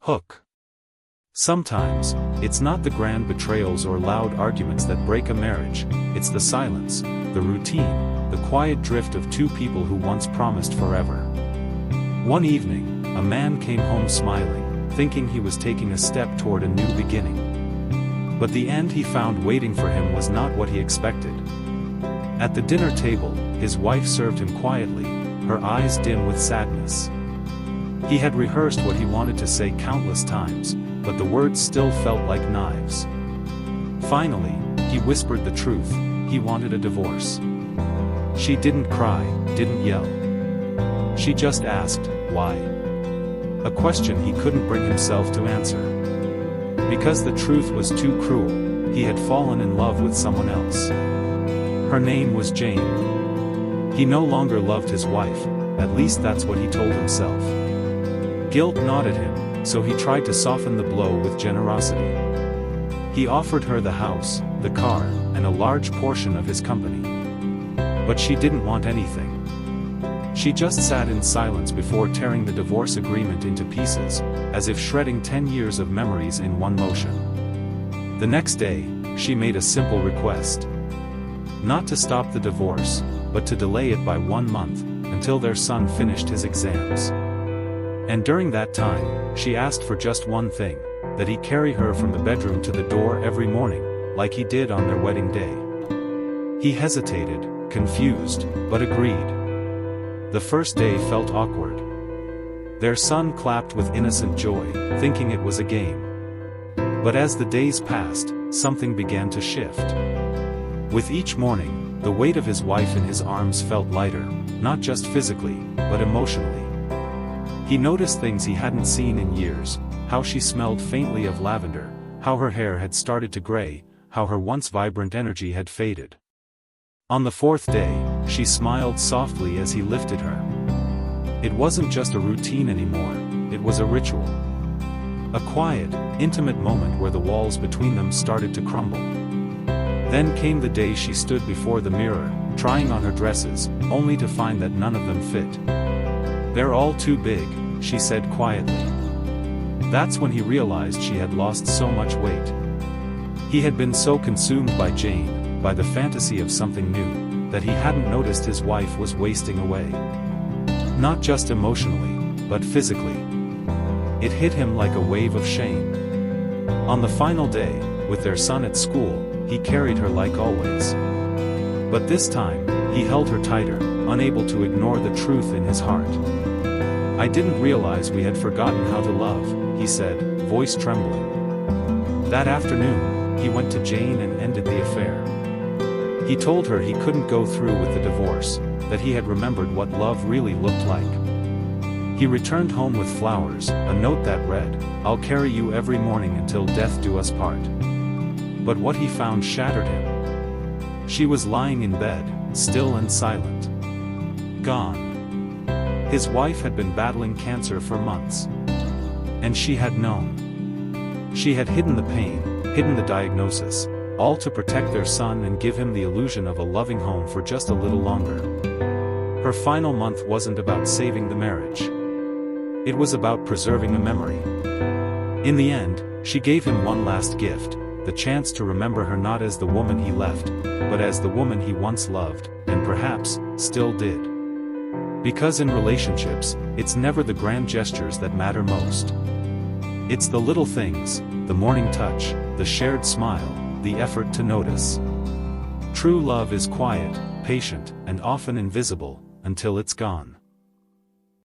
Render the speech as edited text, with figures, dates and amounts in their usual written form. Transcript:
Hook. Sometimes, it's not the grand betrayals or loud arguments that break a marriage, it's the silence, the routine, the quiet drift of two people who once promised forever. One evening, a man came home smiling, thinking he was taking a step toward a new beginning. But the end he found waiting for him was not what he expected. At the dinner table, his wife served him quietly, her eyes dim with sadness. He had rehearsed what he wanted to say countless times, but the words still felt like knives. Finally, he whispered the truth, he wanted a divorce. She didn't cry, didn't yell. She just asked, why? A question he couldn't bring himself to answer. Because the truth was too cruel, he had fallen in love with someone else. Her name was Jane. He no longer loved his wife, at least that's what he told himself. Guilt gnawed at him, so he tried to soften the blow with generosity. He offered her the house, the car, and a large portion of his company. But she didn't want anything. She just sat in silence before tearing the divorce agreement into pieces, as if shredding 10 years of memories in one motion. The next day, she made a simple request. Not to stop the divorce, but to delay it by 1 month, until their son finished his exams. And during that time, she asked for just one thing, that he carry her from the bedroom to the door every morning, like he did on their wedding day. He hesitated, confused, but agreed. The first day felt awkward. Their son clapped with innocent joy, thinking it was a game. But as the days passed, something began to shift. With each morning, the weight of his wife in his arms felt lighter, not just physically, but emotionally. He noticed things he hadn't seen in years, how she smelled faintly of lavender, how her hair had started to gray, how her once vibrant energy had faded. On the 4th day, she smiled softly as he lifted her. It wasn't just a routine anymore, it was a ritual. A quiet, intimate moment where the walls between them started to crumble. Then came the day she stood before the mirror, trying on her dresses, only to find that none of them fit. "They're all too big," she said quietly. That's when he realized she had lost so much weight. He had been so consumed by Jane, by the fantasy of something new, that he hadn't noticed his wife was wasting away. Not just emotionally, but physically. It hit him like a wave of shame. On the final day, with their son at school, he carried her like always. But this time, he held her tighter, unable to ignore the truth in his heart. "I didn't realize we had forgotten how to love," he said, voice trembling. That afternoon, he went to Jane and ended the affair. He told her he couldn't go through with the divorce, that he had remembered what love really looked like. He returned home with flowers, a note that read, "I'll carry you every morning until death do us part." But what he found shattered him. She was lying in bed, still and silent. Gone. His wife had been battling cancer for months. And she had known. She had hidden the pain, hidden the diagnosis, all to protect their son and give him the illusion of a loving home for just a little longer. Her final month wasn't about saving the marriage. It was about preserving a memory. In the end, she gave him one last gift, the chance to remember her not as the woman he left, but as the woman he once loved, and perhaps, still did. Because in relationships, it's never the grand gestures that matter most. It's the little things, the morning touch, the shared smile, the effort to notice. True love is quiet, patient, and often invisible, until it's gone.